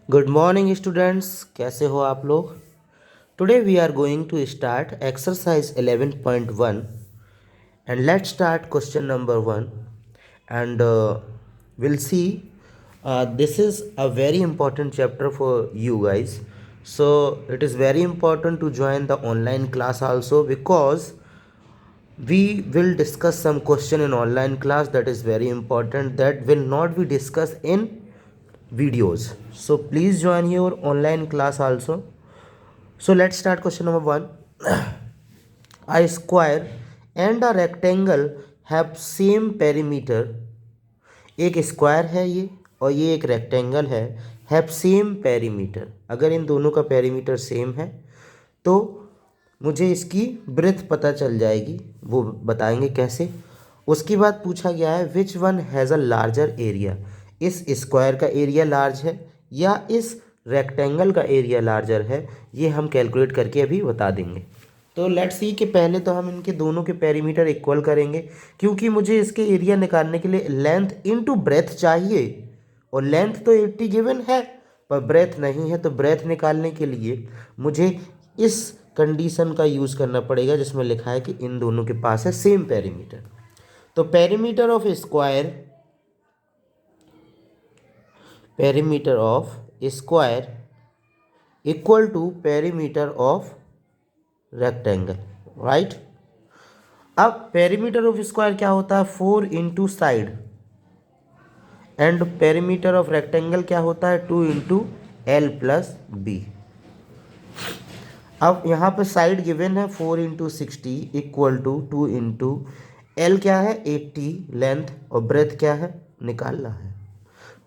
Good morning students, कैसे हो आप लोग। Today we are going to start exercise 11.1 and let's start question number 1 and we'll see this is a very important chapter for you guys, so it is very important to join the online class also because we will discuss some question in online class that is very important, that will not be discussed in videos. So please join your online class also. So let's start question number 1. A square and a rectangle have same perimeter. एक square है ये और ये एक rectangle है, have same perimeter. अगर इन दोनों का पेरीमीटर सेम है तो मुझे इसकी ब्रेथ पता चल जाएगी, वो बताएंगे कैसे। उसके बाद पूछा गया है which one has a larger area. इस स्क्वायर का एरिया लार्ज है या इस रेक्टेंगल का एरिया लार्जर है, ये हम कैलकुलेट करके अभी बता देंगे। तो लेट्स सी कि पहले तो हम इनके दोनों के पेरीमीटर इक्वल करेंगे, क्योंकि मुझे इसके एरिया निकालने के लिए लेंथ इनटू ब्रेथ चाहिए और लेंथ तो 80 गिवन है पर ब्रेथ नहीं है। तो ब्रेथ निकालने के लिए मुझे इस कंडीशन का यूज़ करना पड़ेगा जिसमें लिखा है कि इन दोनों के पास है सेम पेरीमीटर। तो perimeter of square equal to perimeter of rectangle, right. अब पेरीमीटर ऑफ स्क्वायर क्या होता है, 4 into side, and perimeter of rectangle क्या होता है, 2 इंटू एल प्लस बी। अब यहाँ पे साइड गिवन है 4 into 60 equal to 2 into L क्या है 80 लेंथ और ब्रेथ क्या है निकालना है।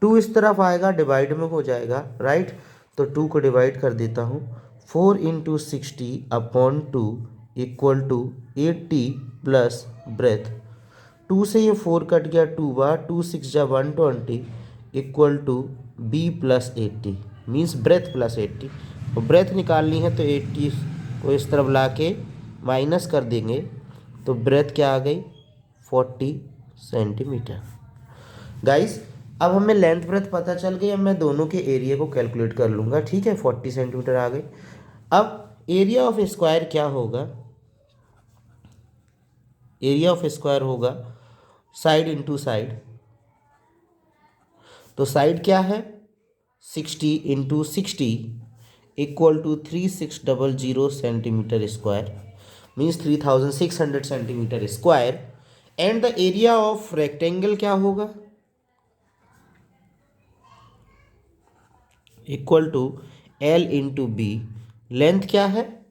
2 इस तरफ आएगा डिवाइड में हो जाएगा, राइट। तो 2 को डिवाइड कर देता हूँ, 4 into 60 upon 2 equal to 80 plus breadth. 2 से ये 4 कट गया, 2 बार 2 6 जा 120 equal to B plus 80 means breadth plus 80। और ब्रेथ निकालनी है तो 80 को इस तरफ ला के माइनस कर देंगे तो ब्रेथ क्या आ गई 40 सेंटीमीटर। गाइस अब हमें लेंथ ब्रेथ पता चल गई, अब मैं दोनों के एरिया को कैलकुलेट कर लूँगा, ठीक है। 40 सेंटीमीटर आ गई। अब एरिया ऑफ स्क्वायर क्या होगा, एरिया ऑफ स्क्वायर होगा साइड इंटू साइड। तो साइड क्या है 60 into 60 equal to 3600 centimetre square means 3600 centimetre square. And the area of rectangle क्या होगा, equal to L into B. Length क्या है,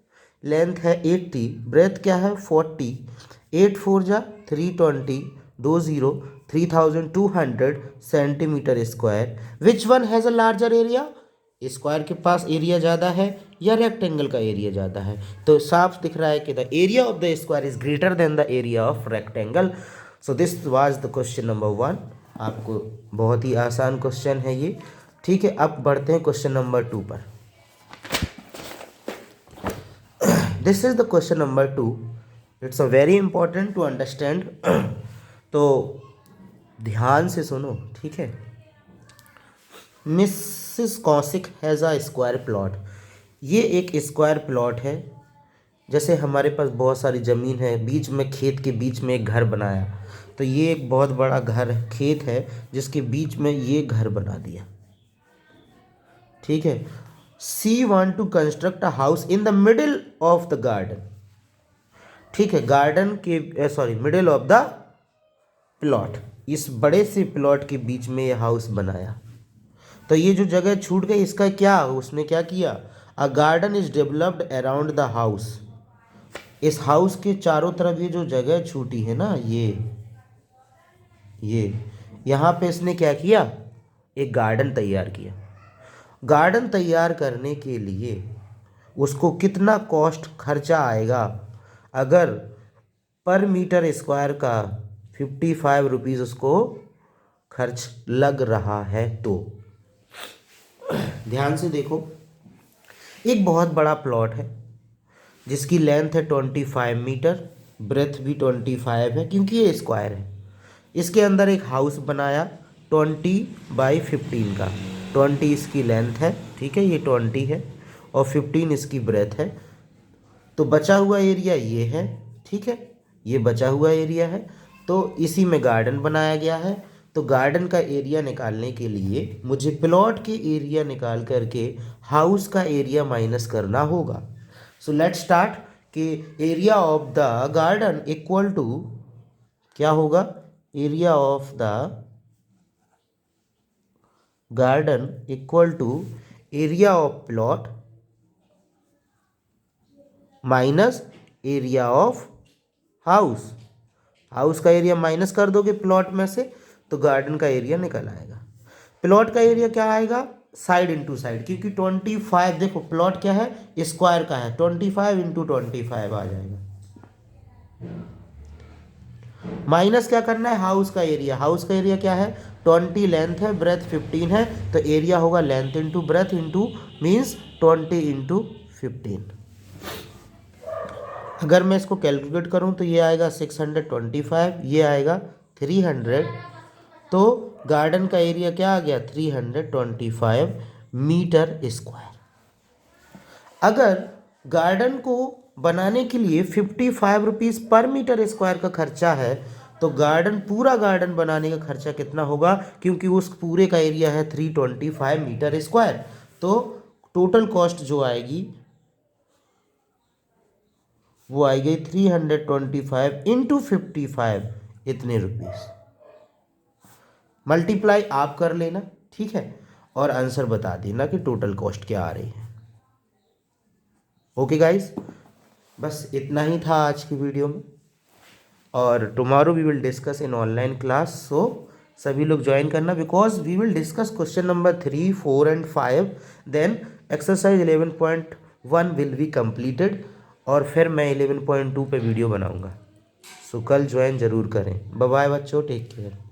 लेंथ है 80, ब्रेथ क्या है 40, 8 4 जा 320 20 3200 centimetre square. Which one has a larger area, square के पास एरिया ज़्यादा है या रेक्टेंगल का एरिया ज़्यादा है। तो साफ दिख रहा है कि the area of the square is greater than the area of rectangle. So this was the question number 1। आपको बहुत ही आसान क्वेश्चन है ये, ठीक है। अब बढ़ते हैं क्वेश्चन नंबर 2 पर। This is the question number 2, it's a very important to understand. तो ध्यान से सुनो, ठीक है। Mrs Kaushik has a square plot. ये एक स्क्वायर प्लॉट है, जैसे हमारे पास बहुत सारी ज़मीन है, बीच में खेत के बीच में एक घर बनाया, तो ये एक बहुत बड़ा घर खेत है जिसके बीच में ये घर बना दिया, ठीक है। She want to construct a house in the middle of the garden, ठीक है। गार्डन के sorry middle of the plot, इस बड़े से प्लॉट के बीच में ये हाउस बनाया। तो ये जो जगह छूट गई इसका क्या, उसने क्या किया, a garden is developed around the house. इस हाउस के चारों तरफ ये जो जगह छूटी है ना, ये यहाँ पे इसने क्या किया, एक गार्डन तैयार किया। गार्डन तैयार करने के लिए उसको कितना कॉस्ट खर्चा आएगा, अगर पर मीटर स्क्वायर का 55 रुपीज़ उसको खर्च लग रहा है तो। ध्यान से देखो, एक बहुत बड़ा प्लॉट है जिसकी लेंथ है 25 मीटर, ब्रेथ भी 25 है क्योंकि ये स्क्वायर है। इसके अंदर एक हाउस बनाया 20 बाई 15 का। 20 इसकी लेंथ है, ठीक है, ये 20 है, और 15 इसकी ब्रेथ है। तो बचा हुआ एरिया ये है, ठीक है, ये बचा हुआ एरिया है। तो इसी में गार्डन बनाया गया है। तो गार्डन का एरिया निकालने के लिए मुझे प्लॉट के एरिया निकाल करके हाउस का एरिया माइनस करना होगा। सो लेट्स स्टार्ट कि area of the garden equal to क्या होगा, area of the garden equal to area of plot minus area of house. House का एरिया माइनस कर दोगे प्लॉट में से तो गार्डन का एरिया निकल आएगा। प्लॉट का एरिया क्या आएगा, साइड इंटू साइड, क्योंकि 25 देखो प्लॉट क्या है, स्क्वायर का है, 25 इंटू 25 आ जाएगा। माइनस क्या करना है, हाउस का एरिया। हाउस का एरिया क्या है, 20 लेंथ है, ब्रेथ 15 है, तो एरिया होगा length into breadth into means 20 into 15। अगर मैं इसको कैलकुलेट करूं तो ये आएगा 625, ये आएगा 300। तो गार्डन का एरिया क्या आ गया, 325 मीटर स्क्वायर। अगर गार्डन को बनाने के लिए 55 रुपीज़ पर मीटर स्क्वायर का खर्चा है, तो गार्डन पूरा गार्डन बनाने का खर्चा कितना होगा, क्योंकि उस पूरे का एरिया है 325 मीटर स्क्वायर। तो टोटल कॉस्ट जो आएगी वो आएगी 325 इंटू 55, इतने रुपीज़। मल्टीप्लाई आप कर लेना, ठीक है, और आंसर बता देना कि टोटल कॉस्ट क्या आ रही है। ओके गाइस, बस इतना ही था आज की वीडियो में, और tomorrow we will discuss in online class. So सभी लोग ज्वाइन करना, because we will discuss question number 3, 4 and 5, then exercise 11.1 will be completed, और फिर मैं 11.2 पे वीडियो बनाऊंगा। सो कल ज्वाइन ज़रूर करें। बाय बाय बच्चों, टेक केयर।